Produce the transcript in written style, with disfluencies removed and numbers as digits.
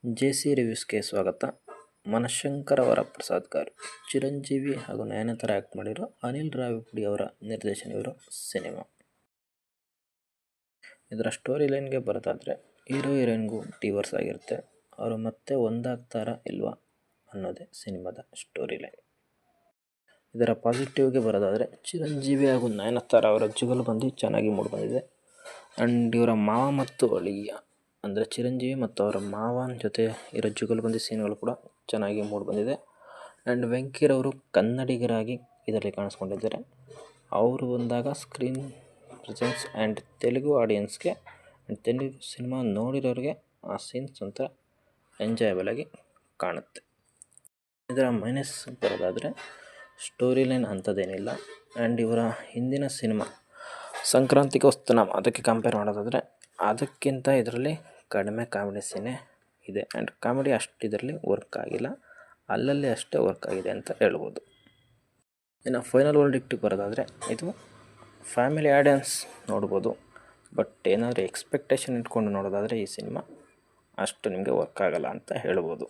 JC ರಿವ್ಯೂಸ್ಗೆ ಸ್ವಾಗತ. ಮನಶಂಕರ್ ಅವರ Prasad gar, Chiranjeevi ಹಾಗೂ ನಯನತಾರ ಆ್ಯಕ್ಟ್ ಮಾಡಿರೋ ಅನಿಲ್ ರಾವಿಪುಡಿ ಅವರ ನಿರ್ದೇಶನವಿರೋ ಸಿನಿಮಾ. ಇದರ ಸ್ಟೋರಿ ಲೈನ್ಗೆ ಬರೋದಾದರೆ, ಹೀರೋ ಹೀರೋಯಿನ್ಗೂ ಡಿವೋರ್ಸ್ ಆಗಿರುತ್ತೆ. ಅವರು ಮತ್ತೆ ಒಂದಾಗ್ತಾರಾ ಇಲ್ವಾ ಅನ್ನೋದೇ ಸಿನಿಮಾದ ಸ್ಟೋರಿ ಲೈನ್. ಇದರ ಪಾಸಿಟಿವ್ಗೆ ಬರೋದಾದರೆ, ಚಿರಂಜೀವಿ ಹಾಗೂ ನಯನತಾರ ಅವರ ಜುಗಲ್ಬಂದಿ ಚೆನ್ನಾಗಿ ಮೂಡಿಬಂದಿದೆ. ಆ್ಯಂಡ್ ಇವರ ಮಾವ ಮತ್ತು ಅಳಿಯ ಅಂದರೆ ಚಿರಂಜೀವಿ ಮತ್ತು ಅವರ ಮಾವನ ಜೊತೆ ಇರೋ ಜುಗಲ್ಬಂದಿ ಸೀನ್ಗಳು ಕೂಡ ಚೆನ್ನಾಗಿ ಮೂಡಿಬಂದಿದೆ. ಆ್ಯಂಡ್ ವೆಂಕಿರವರು ಕನ್ನಡಿಗರಾಗಿ ಇದರಲ್ಲಿ ಕಾಣಿಸ್ಕೊಂಡಿದ್ದಾರೆ. ಅವರು ಬಂದಾಗ ಸ್ಕ್ರೀನ್ ಪ್ರೆಸೆನ್ಸ್ ಆ್ಯಂಡ್ ತೆಲುಗು ಆಡಿಯನ್ಸ್ಗೆ ಆ್ಯಂಡ್ ತೆಲುಗು ಸಿನಿಮಾ ನೋಡಿರೋರಿಗೆ ಆ ಸೀನ್ಸ್ ಒಂಥರ ಎಂಜಾಯಬಲ್ ಆಗಿ ಕಾಣುತ್ತೆ. ಇದರ ಮೈನಸ್ ಬರೋದಾದರೆ, ಸ್ಟೋರಿ ಲೈನ್ ಅಂಥದ್ದೇನಿಲ್ಲ. ಆ್ಯಂಡ್ ಇವರ ಹಿಂದಿನ ಸಿನಿಮಾ ಸಂಕ್ರಾಂತಿಗೆ ಹೊಸ್ತನಾಮ, ಅದಕ್ಕೆ ಕಂಪೇರ್ ಮಾಡೋದಾದರೆ ಅದಕ್ಕಿಂತ ಇದರಲ್ಲಿ ಕಡಿಮೆ ಕಾಮಿಡಿ ಸೀನೇ ಇದೆ. ಆ್ಯಂಡ್ ಕಾಮಿಡಿ ಅಷ್ಟು ಇದರಲ್ಲಿ ವರ್ಕ್ ಆಗಿಲ್ಲ, ಅಲ್ಲಲ್ಲಿ ಅಷ್ಟೇ ವರ್ಕ್ ಆಗಿದೆ ಅಂತ ಹೇಳ್ಬೋದು. ಇನ್ನು ಫೈನಲ್ ವರ್ಡಿಕ್ಟಿಗೆ ಬರೋದಾದರೆ, ಇದು ಫ್ಯಾಮಿಲಿ ಆಡಿಯನ್ಸ್ ನೋಡ್ಬೋದು. ಬಟ್ ಏನಾದರೂ ಎಕ್ಸ್ಪೆಕ್ಟೇಷನ್ ಇಟ್ಕೊಂಡು ನೋಡೋದಾದರೆ ಈ ಸಿನಿಮಾ ಅಷ್ಟು ನಿಮಗೆ ವರ್ಕ್ ಆಗಲ್ಲ ಅಂತ ಹೇಳ್ಬೋದು.